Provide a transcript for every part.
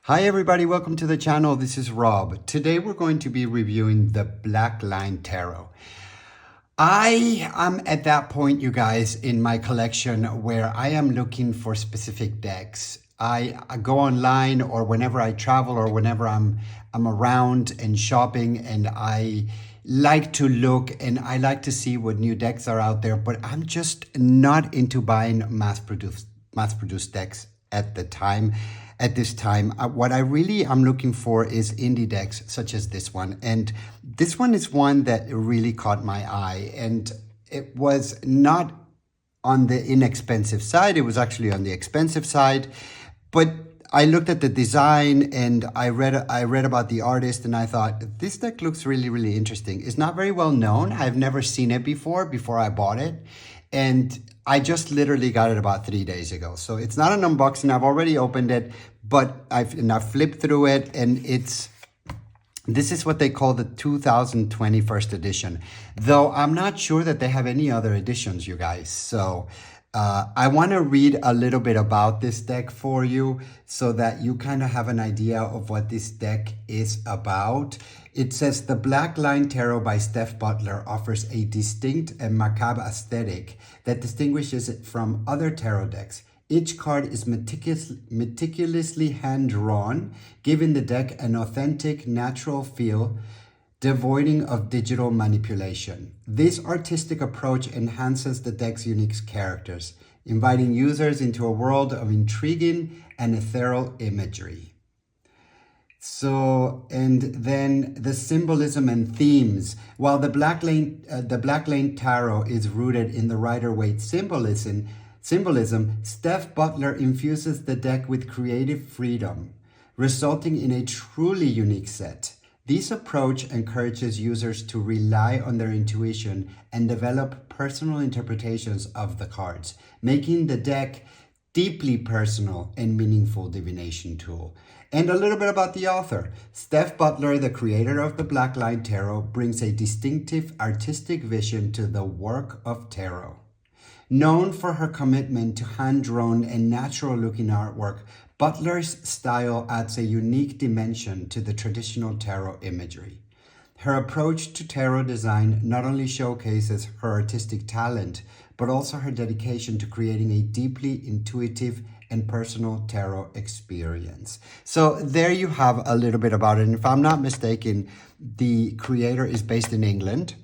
Hi everybody, welcome to the channel. This is Rob. Today we're going to be reviewing the Blackline Tarot. I am at that point, you guys, in my collection where I am looking for specific decks. I go online or whenever I travel or whenever I'm around and shopping, and I like to look and I like to see what new decks are out there, but I'm just not into buying mass-produced decks at this time. What I really am looking for is indie decks such as this one. And this one is one that really caught my eye. And it was not on the inexpensive side. It was actually on the expensive side. But I looked at the design and I read about the artist, and I thought, this deck looks really, really interesting. It's not very well known. I've never seen it before I bought it. And I just literally got it about 3 days ago. So it's not an unboxing. I've already opened it, but I've flipped through it, and this is what they call the 2020 first edition. Though I'm not sure that they have any other editions, you guys. So I want to read a little bit about this deck for you so that you kind of have an idea of what this deck is about. It says the Blackline Tarot by Steph Butler offers a distinct and macabre aesthetic that distinguishes it from other tarot decks. Each card is meticulously hand-drawn, giving the deck an authentic, natural feel, devoiding of digital manipulation. This artistic approach enhances the deck's unique characters, inviting users into a world of intriguing and ethereal imagery. So, and then the symbolism and themes. While the Blackline Tarot is rooted in the Rider-Waite symbolism, Steph Butler infuses the deck with creative freedom, resulting in a truly unique set. This approach encourages users to rely on their intuition and develop personal interpretations of the cards, making the deck deeply personal and meaningful divination tool. And a little bit about the author. Steph Butler, the creator of the Blackline Tarot, brings a distinctive artistic vision to the work of tarot. Known for her commitment to hand-drawn and natural-looking artwork, Butler's style adds a unique dimension to the traditional tarot imagery. Her approach to tarot design not only showcases her artistic talent, but also her dedication to creating a deeply intuitive and personal tarot experience. So there you have a little bit about it. And if I'm not mistaken, the creator is based in England.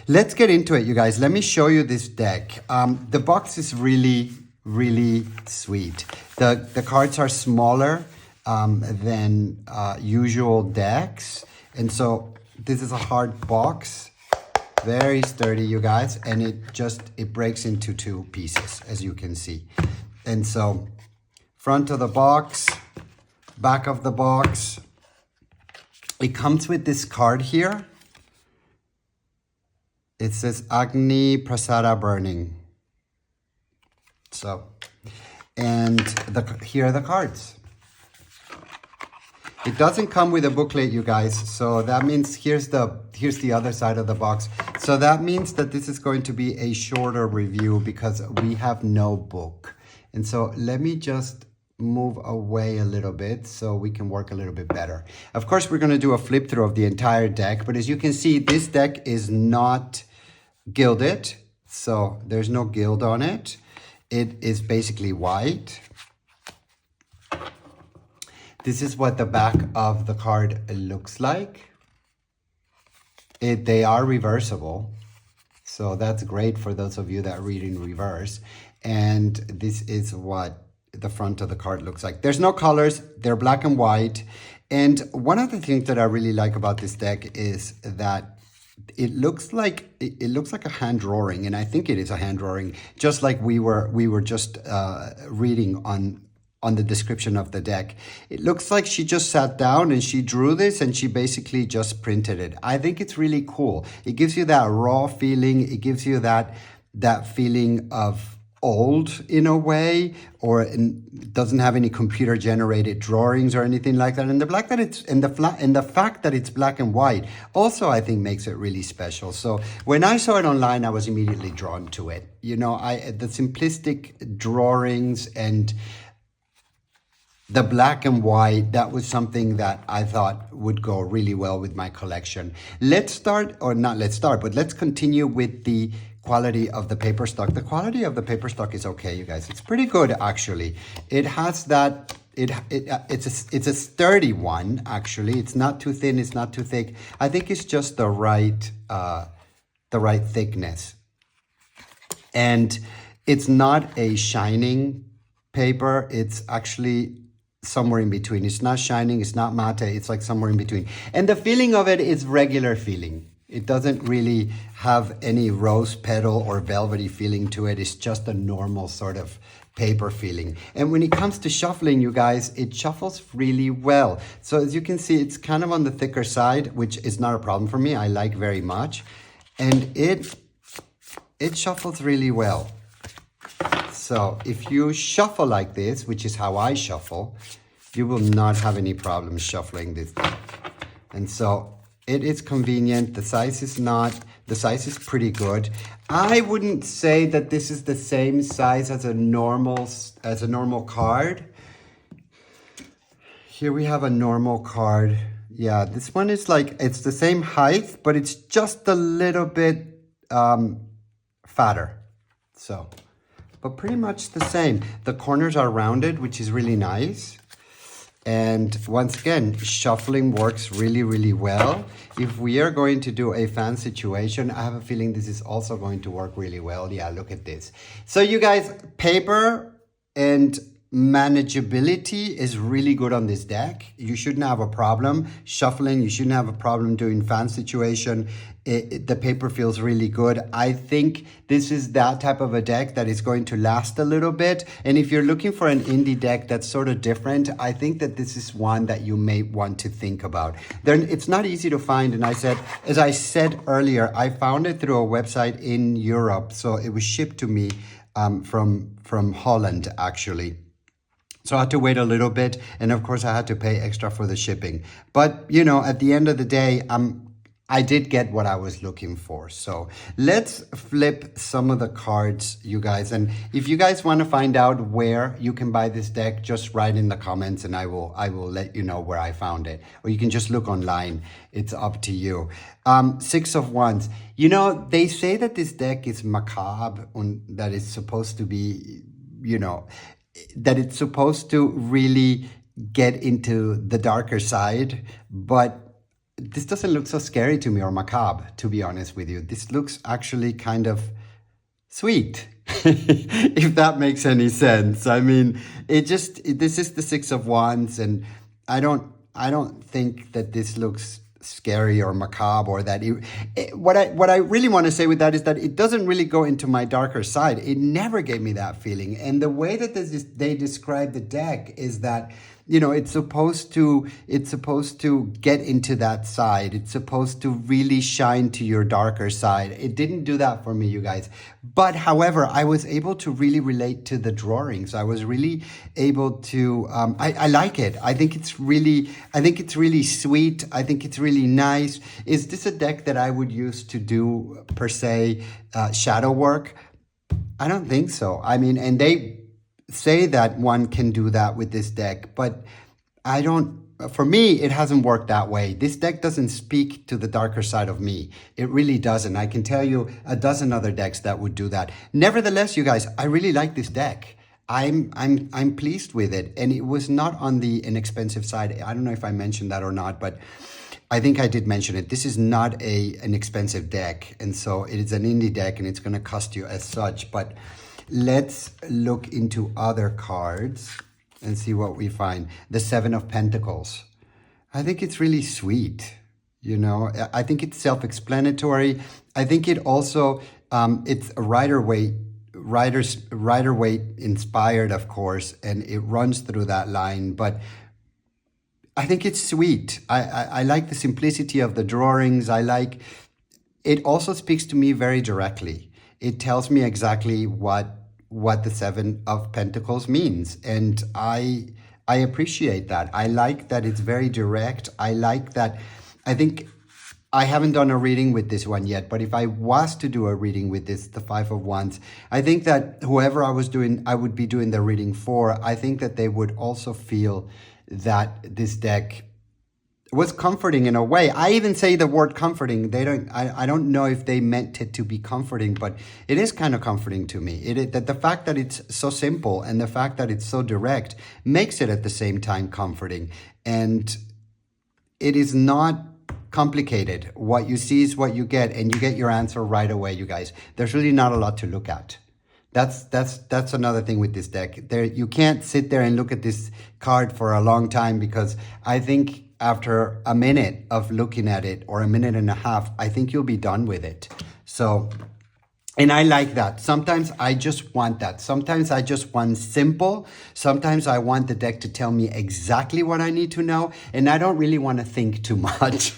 Let's get into it, you guys. Let me show you this deck. The box is really, really sweet. The cards are smaller than usual decks. And so this is a hard box, very sturdy, you guys. And it breaks into two pieces, as you can see. And so front of the box, back of the box, it comes with this card here. It says Agni Prasada Burning. So, and here are the cards. It doesn't come with a booklet, you guys. So that means here's the other side of the box. So that means that this is going to be a shorter review because we have no book. And so let me just move away a little bit so we can work a little bit better. Of course, we're going to do a flip through of the entire deck, but as you can see, this deck is not gilded, so there's no gild on it. It is basically white. This is what the back of the card looks like. They are reversible, so that's great for those of you that read in reverse. And this is what the front of the card looks like. There's no colors, they're black and white. And one of the things that I really like about this deck is that it looks like a hand drawing, and I think it is a hand drawing, just like we were just reading on the description of the deck. It looks like she just sat down and she drew this and she basically just printed it. I think it's really cool. It gives you that raw feeling. It gives you that feeling of old in a way, or it doesn't have any computer generated drawings or anything like that. And the fact that it's black and white also, I think, makes it really special. So when I saw it online, I was immediately drawn to it. You know, the simplistic drawings and the black and white, that was something that I thought would go really well with my collection. Let's start, or not let's start, but let's continue with the quality of the paper stock. The quality of the paper stock is okay, you guys. It's pretty good, actually. It has that, it's a sturdy one, actually. It's not too thin, it's not too thick. I think it's just the right thickness. And it's not a shining paper. It's actually somewhere in between. It's not shining, it's not matte, it's like somewhere in between. And the feeling of it is regular feeling. It doesn't really have any rose petal or velvety feeling to it. It's just a normal sort of paper feeling. And when it comes to shuffling, you guys, it shuffles really well. So as you can see, it's kind of on the thicker side, which is not a problem for me. I like very much. And it shuffles really well. So if you shuffle like this, which is how I shuffle, you will not have any problems shuffling this deck. And so it is convenient. The size is pretty good. I wouldn't say that this is the same size as a normal card. Here we have a normal card. Yeah, this one is like, it's the same height, but it's just a little bit fatter. So, but pretty much the same. The corners are rounded, which is really nice. And once again, shuffling works really, really well. If we are going to do a fan situation, I have a feeling this is also going to work really well. Yeah, look at this. So you guys, paper and manageability is really good on this deck. You shouldn't have a problem shuffling. You shouldn't have a problem doing fan situation. The paper feels really good. I think this is that type of a deck that is going to last a little bit. And if you're looking for an indie deck that's sort of different, I think that this is one that you may want to think about. Then it's not easy to find. And as I said earlier, I found it through a website in Europe. So it was shipped to me from Holland, actually. So I had to wait a little bit. And of course, I had to pay extra for the shipping. But, you know, at the end of the day, I did get what I was looking for. So let's flip some of the cards, you guys. And if you guys want to find out where you can buy this deck, just write in the comments and I will let you know where I found it. Or you can just look online. It's up to you. Six of Wands. You know, they say that this deck is macabre and that it's supposed to be, you know, that it's supposed to really get into the darker side, but this doesn't look so scary to me or macabre, to be honest with you. This looks actually kind of sweet, if that makes any sense. I mean, this is the Six of Wands, and I don't think that this looks scary or macabre, or that what I really want to say with that is that it doesn't really go into my darker side. It never gave me that feeling. And the way that they describe the deck is that, you know, it's supposed to get into that side. It's supposed to really shine to your darker side. It didn't do that for me, you guys. But however, I was able to really relate to the drawings. I was really able to, I like it. I think it's really sweet. I think it's really nice. Is this a deck that I would use to do, per se, shadow work? I don't think so. I mean, and they say that one can do that with this deck, but for me, it hasn't worked that way. This deck doesn't speak to the darker side of me. It really doesn't. I can tell you a dozen other decks that would do that. Nevertheless, you guys, I really like this deck. I'm pleased with it, and it was not on the inexpensive side. I don't know if I mentioned that or not, but I think I did mention it. This is not an expensive deck, and so it is an indie deck, and it's going to cost you as such. But let's look into other cards and see what we find. The Seven of Pentacles. I think it's really sweet. You know, I think it's self-explanatory. I think it also, it's a Rider Waite inspired, of course, and it runs through that line. But I think it's sweet. I like the simplicity of the drawings. It also speaks to me very directly. It tells me exactly what the Seven of Pentacles means. And I appreciate that. I like that it's very direct. I like that. I think I haven't done a reading with this one yet, but if I was to do a reading with this, the Five of Wands, I think that whoever I would be doing the reading for, I think that they would also feel that this deck was comforting in a way. I even say the word comforting. I don't know if they meant it to be comforting, but it is kind of comforting to me. That the fact that it's so simple and the fact that it's so direct makes it at the same time comforting. And it is not complicated. What you see is what you get, and you get your answer right away, you guys. There's really not a lot to look at. That's another thing with this deck. You can't sit there and look at this card for a long time, because I think after a minute of looking at it, or a minute and a half, I think you'll be done with it. So, and I like that. Sometimes I just want that. Sometimes I just want simple. Sometimes I want the deck to tell me exactly what I need to know. And I don't really want to think too much,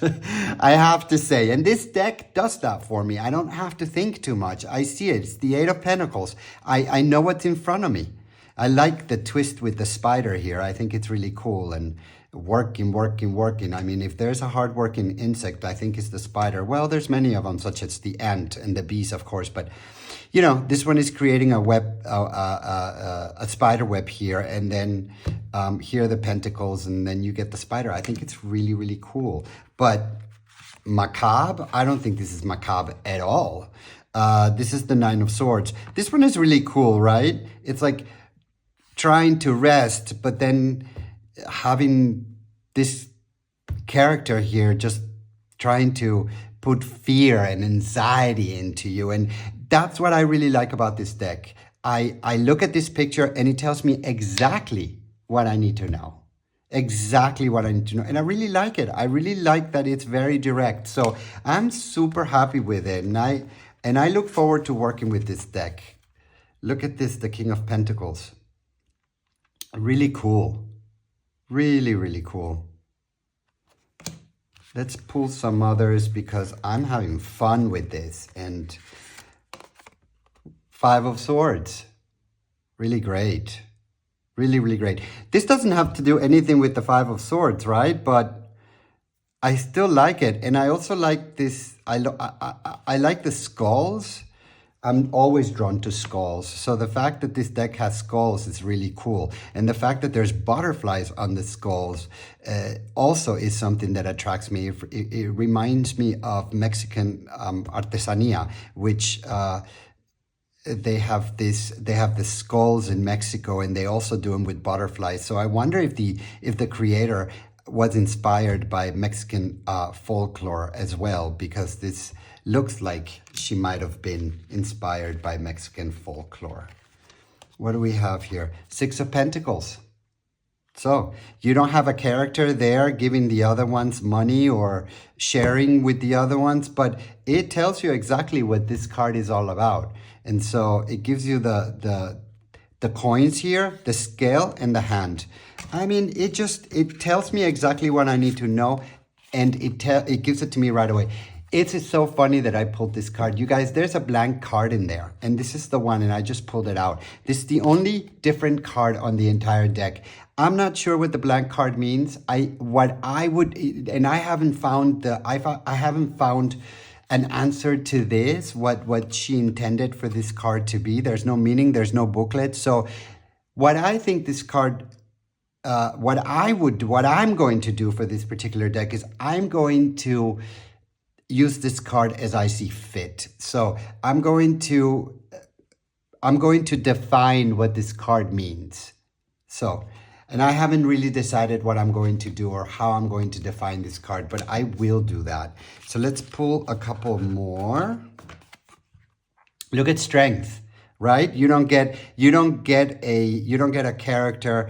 I have to say. And this deck does that for me. I don't have to think too much. I see it. It's the Eight of Pentacles. I know what's in front of me. I like the twist with the spider here. I think it's really cool. And working. I mean, if there's a hard-working insect, I think it's the spider. Well, there's many of them, such as the ant and the bees, of course. But, you know, this one is creating a web, a spider web here. And then here are the pentacles, and then you get the spider. I think it's really, really cool. But macabre, I don't think this is macabre at all. This is the Nine of Swords. This one is really cool, right? It's like trying to rest, but then having this character here just trying to put fear and anxiety into you. And that's what I really like about this deck. I look at this picture and it tells me exactly what I need to know. Exactly what I need to know. And I really like it. I really like that it's very direct. So I'm super happy with it. And I look forward to working with this deck. Look at this, the King of Pentacles. Really cool. Really, really cool. Let's pull some others, because I'm having fun with this. And Five of Swords. Really great. Really, really great. This doesn't have to do anything with the Five of Swords, right? But I still like it. And I also like this. I like the skulls. I'm always drawn to skulls. So the fact that this deck has skulls is really cool. And the fact that there's butterflies on the skulls also is something that attracts me. It reminds me of Mexican artesanía, which they have the skulls in Mexico, and they also do them with butterflies. So I wonder if the creator was inspired by Mexican folklore as well, because this looks like she might have been inspired by Mexican folklore. What do we have here? Six of Pentacles. So you don't have a character there giving the other ones money or sharing with the other ones, but it tells you exactly what this card is all about. And so it gives you the coins here, the scale, and the hand. I mean, it tells me exactly what I need to know, and it gives it to me right away. It's so funny that I pulled this card. You guys, there's a blank card in there, and this is the one, and I just pulled it out. This is the only different card on the entire deck. I'm not sure what the blank card means. I haven't found an answer to this, what she intended for this card to be. There's no meaning, there's no booklet. So what I think this card, what I'm going to do for this particular deck is I'm going to use this card as I see fit. So I'm going to define what this card means. So, and I haven't really decided what I'm going to do or how I'm going to define this card, but I will do that. So let's pull a couple more. Look at strength, right? You don't get a character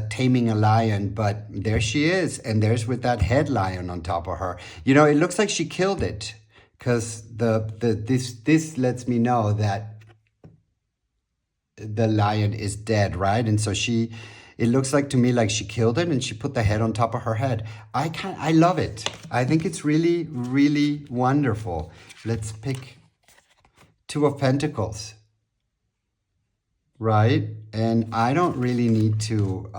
taming a lion, but there she is, and there's with that head lion on top of her. You know, it looks like she killed it, because this lets me know that the lion is dead, right? And so it looks like to me like she killed it and she put the head on top of her head. I love it. I think it's really, really wonderful. Let's pick Two of Pentacles. Right? And I don't really need to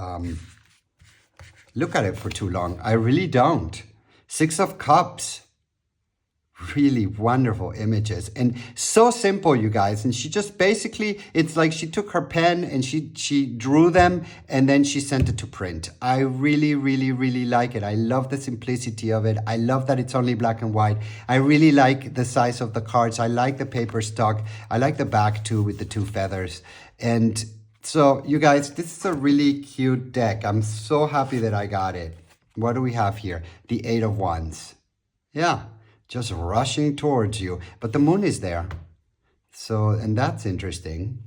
look at it for too long. I really don't. Six of Cups. really wonderful images and so simple, you guys. And she just basically, it's like she took her pen and she drew them and then she sent it to print. I really, really, really like it. I love the simplicity of it. I love that it's only black and white. I really like the size of the cards. I like the paper stock. I like the back too with the two feathers. And so you guys, this is a really cute deck. I'm so happy that I got it. What do we have here? The Eight of Wands. Yeah, just rushing towards you. But the moon is there. So, and that's interesting.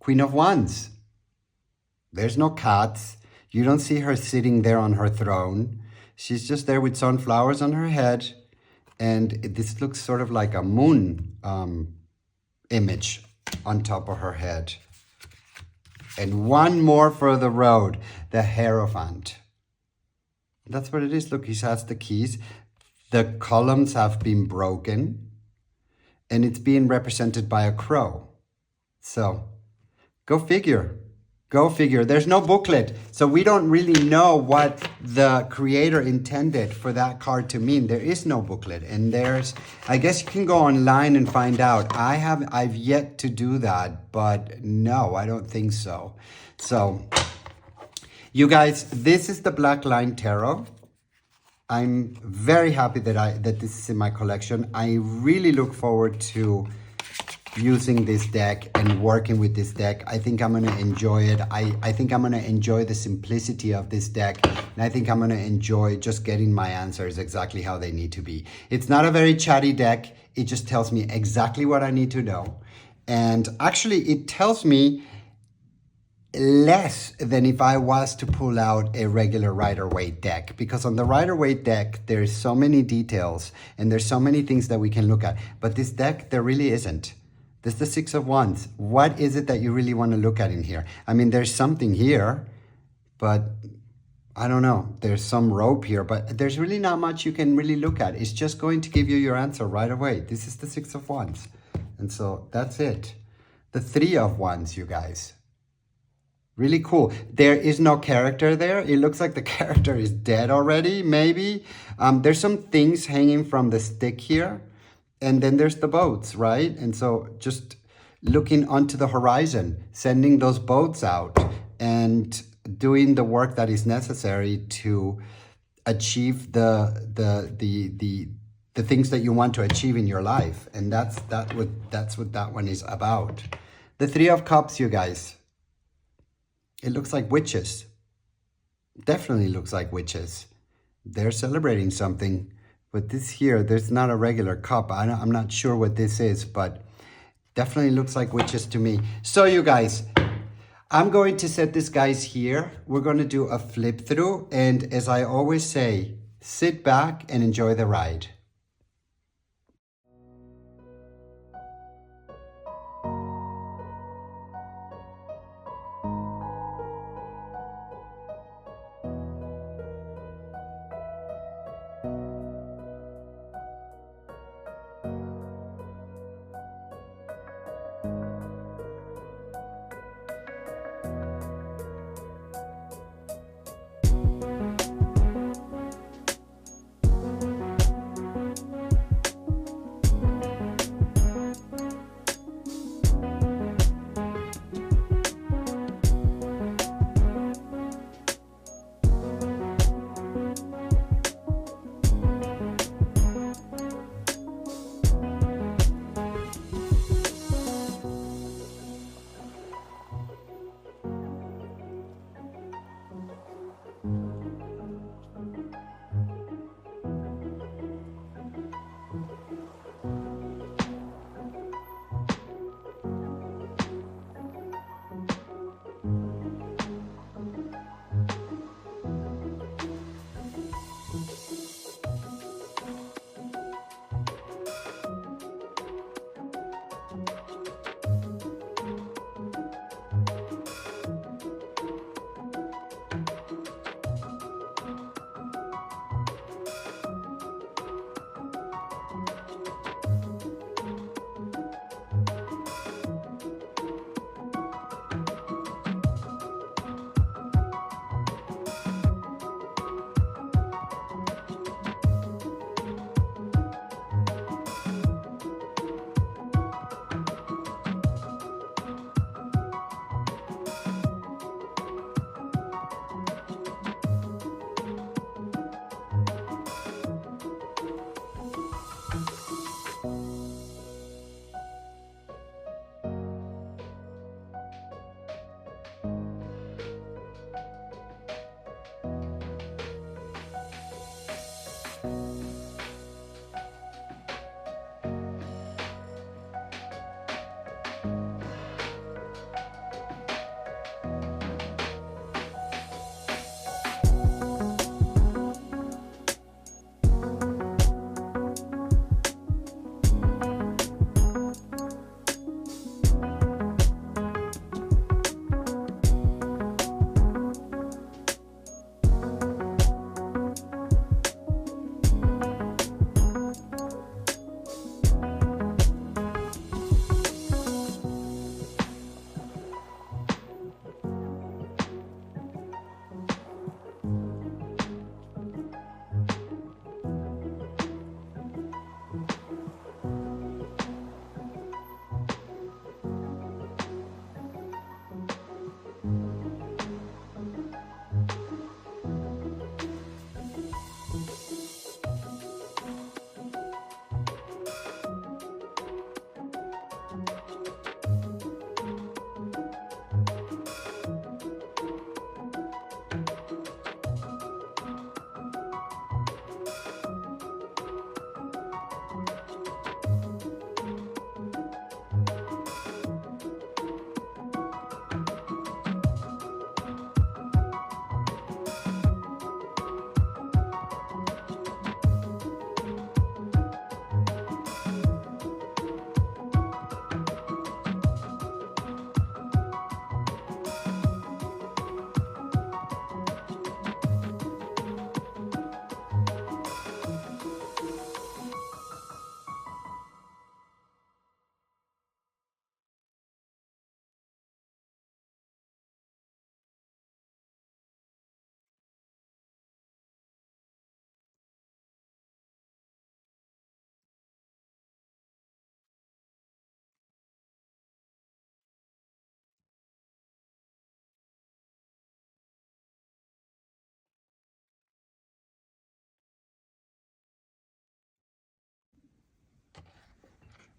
Queen of Wands. There's no cats. You don't see her sitting there on her throne. She's just there with sunflowers on her head. And this looks sort of like a moon image on top of her head. And one more for the road, the Hierophant. That's what it is. Look, he has the keys. The columns have been broken. And it's being represented by a crow. So, go figure. Go figure. There's no booklet. So we don't really know what the creator intended for that card to mean. There is no booklet. And there's, I guess you can go online and find out. I've yet to do that, but no, I don't think so. So, you guys, this is the Blackline Tarot. I'm very happy that this is in my collection. I really look forward to using this deck and working with this deck. I think I'm going to enjoy it. I think I'm going to enjoy the simplicity of this deck. And I think I'm going to enjoy just getting my answers exactly how they need to be. It's not a very chatty deck. It just tells me exactly what I need to know. And actually, it tells me less than if I was to pull out a regular Rider-Waite deck, because on the Rider-Waite deck there's so many details and there's so many things that we can look at, but this deck there really isn't. This is the Six of Wands. What is it that you really want to look at in here? I mean, there's something here, but I don't know. There's some rope here, but there's really not much you can really look at. It's just going to give you your answer right away. This is the Six of Wands, and so that's it. The Three of Wands, you guys. Really cool. There is no character there. It looks like the character is dead already, maybe. There's some things hanging from the stick here. And then there's the boats, right? And so just looking onto the horizon, sending those boats out and doing the work that is necessary to achieve the things that you want to achieve in your life. And that's what that one is about. The Three of Cups, you guys. It looks like witches. Definitely looks like witches. They're celebrating something. But this here, there's not a regular cup. I'm not sure what this is, but definitely looks like witches to me. So you guys, I'm going to set this guys here. We're going to do a flip through. And as I always say, sit back and enjoy the ride.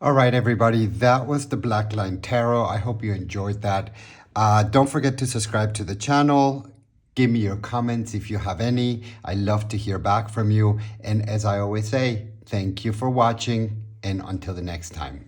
All right, everybody, that was the Blackline Tarot. I hope you enjoyed that. Don't forget to subscribe to the channel. Give me your comments if you have any. I love to hear back from you. And as I always say, thank you for watching, and until the next time.